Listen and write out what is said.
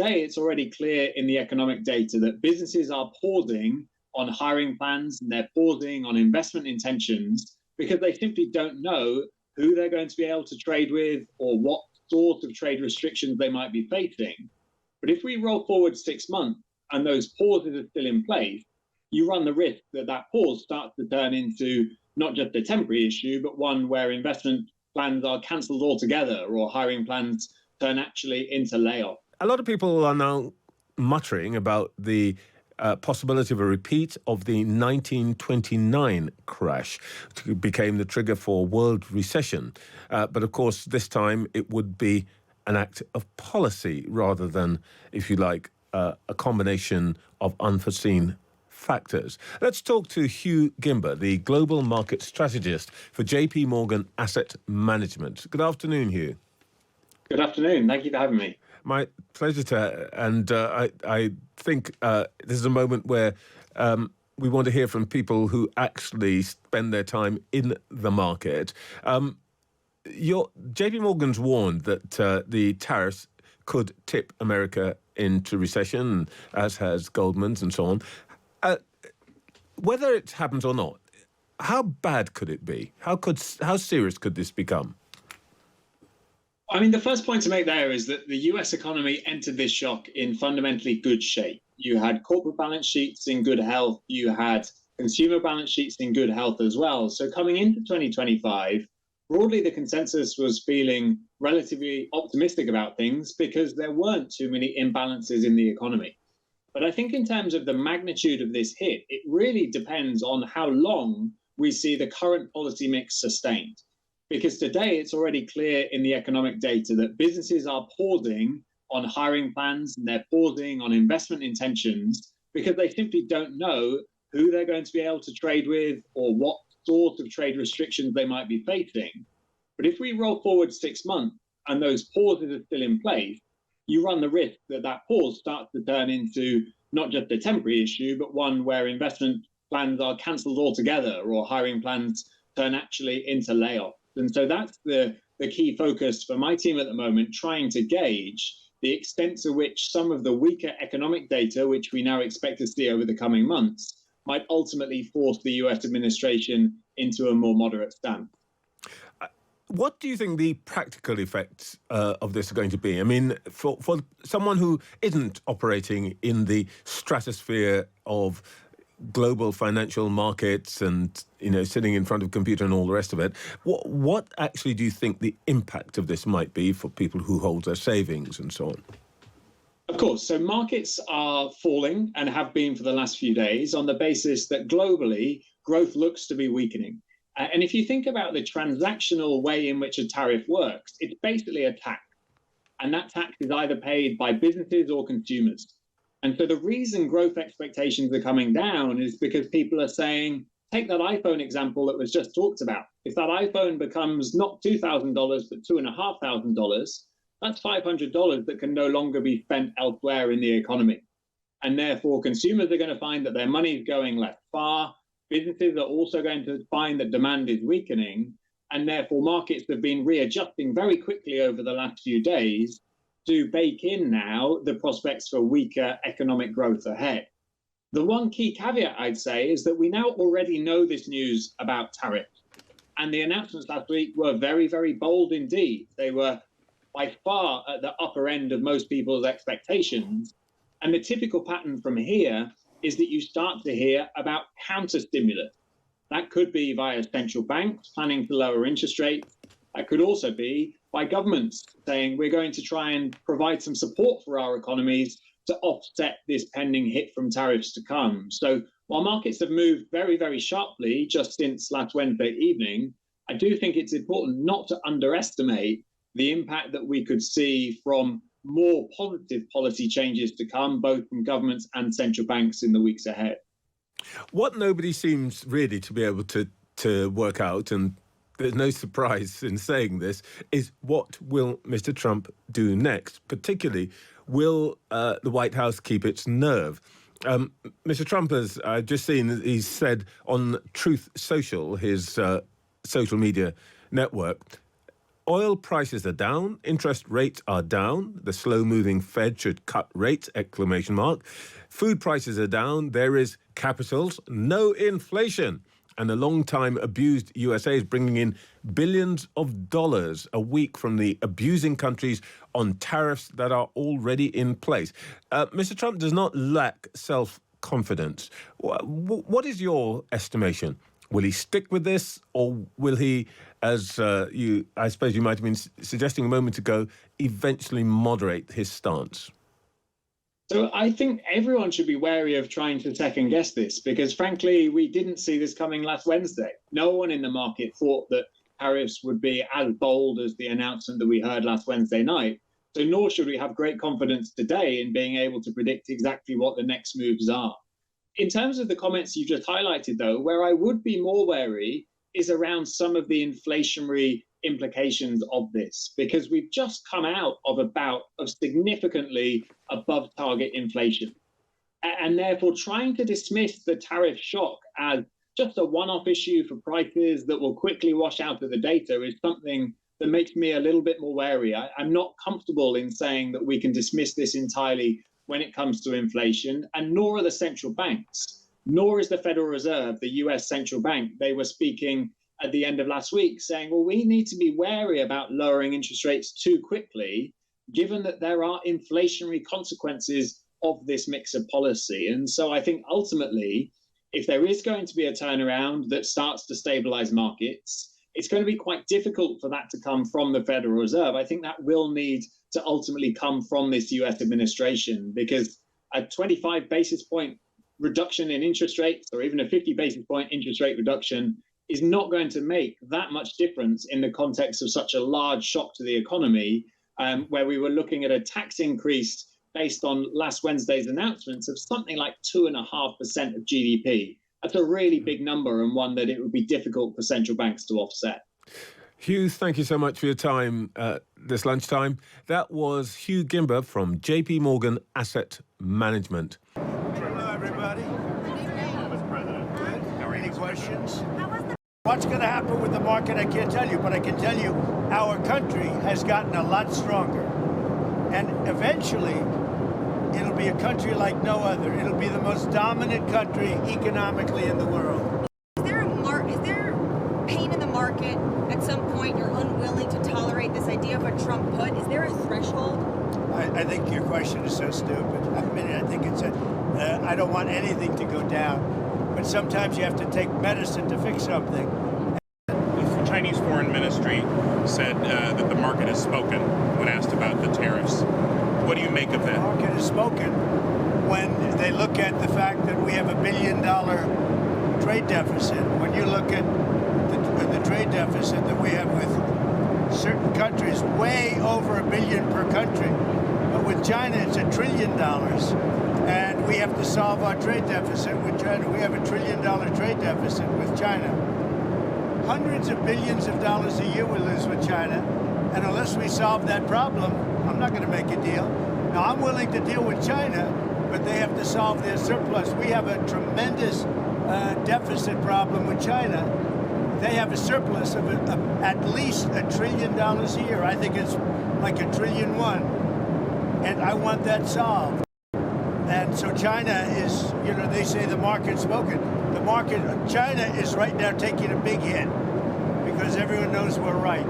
today, it's already clear in the economic data that businesses are pausing on hiring plans and they're pausing on investment intentions because they simply don't know who they're going to be able to trade with or what sort of trade restrictions they might be facing. But if we roll forward 6 months and those pauses are still in place, you run the risk that that pause starts to turn into not just a temporary issue, but one where investment plans are cancelled altogether or hiring plans turn actually into layoffs. A lot of people are now muttering about the possibility of a repeat of the 1929 crash, which became the trigger for world recession. But of course, this time it would be an act of policy rather than, if you like, a combination of unforeseen factors. Let's talk to Hugh Gimber, the global market strategist for JP Morgan Asset Management. Good afternoon, Hugh. Good afternoon. Thank you for having me. My pleasure and I think this is a moment where we want to hear from people who actually spend their time in the market. JP Morgan's warned that the tariffs could tip America into recession, as has Goldman's and so on. Whether it happens or not, how bad could it be? How serious could this become? I mean, the first point to make there is that the US economy entered this shock in fundamentally good shape. You had corporate balance sheets in good health. You had consumer balance sheets in good health as well. So coming into 2025, broadly, the consensus was feeling relatively optimistic about things because there weren't too many imbalances in the economy. But I think in terms of the magnitude of this hit, it really depends on how long we see the current policy mix sustained. Because today it's already clear in the economic data that businesses are pausing on hiring plans and they're pausing on investment intentions because they simply don't know who they're going to be able to trade with or what sort of trade restrictions they might be facing. But if we roll forward 6 months and those pauses are still in place, you run the risk that that pause starts to turn into not just a temporary issue, but one where investment plans are cancelled altogether or hiring plans turn actually into layoffs. And so that's the key focus for my team at the moment, trying to gauge the extent to which some of the weaker economic data, which we now expect to see over the coming months, might ultimately force the US administration into a more moderate stance. What do you think the practical effects of this are going to be? I mean, for someone who isn't operating in the stratosphere of global financial markets and, sitting in front of a computer and all the rest of it, what actually do you think the impact of this might be for people who hold their savings and so on? Of course. So markets are falling and have been for the last few days on the basis that globally growth looks to be weakening. And if you think about the transactional way in which a tariff works, it's basically a tax. And that tax is either paid by businesses or consumers. And so the reason growth expectations are coming down is because people are saying, take that iPhone example that was just talked about. If that iPhone becomes not $2,000, but $2,500, that's $500 that can no longer be spent elsewhere in the economy. And therefore, consumers are going to find that their money is going less far. Businesses are also going to find that demand is weakening. And therefore, markets have been readjusting very quickly over the last few days to bake in now the prospects for weaker economic growth ahead. The one key caveat I'd say is that we now already know this news about tariffs. And the announcements last week were very, very bold indeed. They were by far at the upper end of most people's expectations. And the typical pattern from here is that you start to hear about counter stimulus. That could be via central banks planning to lower interest rates. That could also be by governments saying we're going to try and provide some support for our economies to offset this pending hit from tariffs to come. So while markets have moved very, very sharply just since last Wednesday evening, I do think it's important not to underestimate the impact that we could see from more positive policy changes to come, both from governments and central banks in the weeks ahead. What nobody seems really to be able to work out, and there's no surprise in saying this, is what will Mr. Trump do next? Particularly, will the White House keep its nerve? Mr. Trump has just seen, he's said on Truth Social, his social media network, Oil prices are down, interest rates are down, the slow-moving Fed should cut rates, ! Food prices are down, there is capitals, no inflation. And the long-time abused USA is bringing in billions of dollars a week from the abusing countries on tariffs that are already in place. Mr. Trump does not lack self-confidence. What is your estimation? Will he stick with this, or will he, as I suppose you might have been suggesting a moment ago, eventually moderate his stance? So I think everyone should be wary of trying to second guess this, because frankly, we didn't see this coming last Wednesday. No one in the market thought that tariffs would be as bold as the announcement that we heard last Wednesday night. So nor should we have great confidence today in being able to predict exactly what the next moves are. In terms of the comments you just highlighted, though, where I would be more wary is around some of the inflationary implications of this, because we've just come out of a bout of significantly above target inflation. And therefore, trying to dismiss the tariff shock as just a one-off issue for prices that will quickly wash out of the data is something that makes me a little bit more wary. I'm not comfortable in saying that we can dismiss this entirely when it comes to inflation, and nor are the central banks, nor is the Federal Reserve, the US central bank. They were speaking at the end of last week saying, well, we need to be wary about lowering interest rates too quickly, given that there are inflationary consequences of this mix of policy. And so I think ultimately, if there is going to be a turnaround that starts to stabilize markets, it's going to be quite difficult for that to come from the Federal Reserve. I think that will need to ultimately come from this US administration, because a 25 basis point reduction in interest rates, or even a 50 basis point interest rate reduction, is not going to make that much difference in the context of such a large shock to the economy, where we were looking at a tax increase based on last Wednesday's announcements of something like 2.5% of GDP. That's a really big number, and one that it would be difficult for central banks to offset. Hugh, thank you so much for your time this lunchtime. That was Hugh Gimber from JP Morgan Asset Management. Hello, everybody. Mr. President. Good. Any questions? What's going to happen with the market, I can't tell you, but I can tell you our country has gotten a lot stronger. And eventually, it'll be a country like no other. It'll be the most dominant country economically in the world. Is there pain in the market at some point? You're unwilling to tolerate this idea of a Trump put? Is there a threshold? I think your question is so stupid. I mean, I think it's I don't want anything to go down. But sometimes you have to take medicine to fix something. The Chinese Foreign Ministry said that the market has spoken when asked about the tariffs. What do you make of that? The market has spoken when they look at the fact that we have $1 billion trade deficit. When you look at the trade deficit that we have with certain countries, way over $1 billion per country. But with China, it's $1 trillion. And we have to solve our trade deficit with China. We have $1 trillion trade deficit with China. Hundreds of billions of dollars a year we lose with China. And unless we solve that problem, I'm not going to make a deal. Now, I'm willing to deal with China, but they have to solve their surplus. We have a tremendous deficit problem with China. They have a surplus of at least $1 trillion a year. I think it's like $1.1 trillion. And I want that solved. And so China is, they say the market's spoken. China is right now taking a big hit because everyone knows we're right.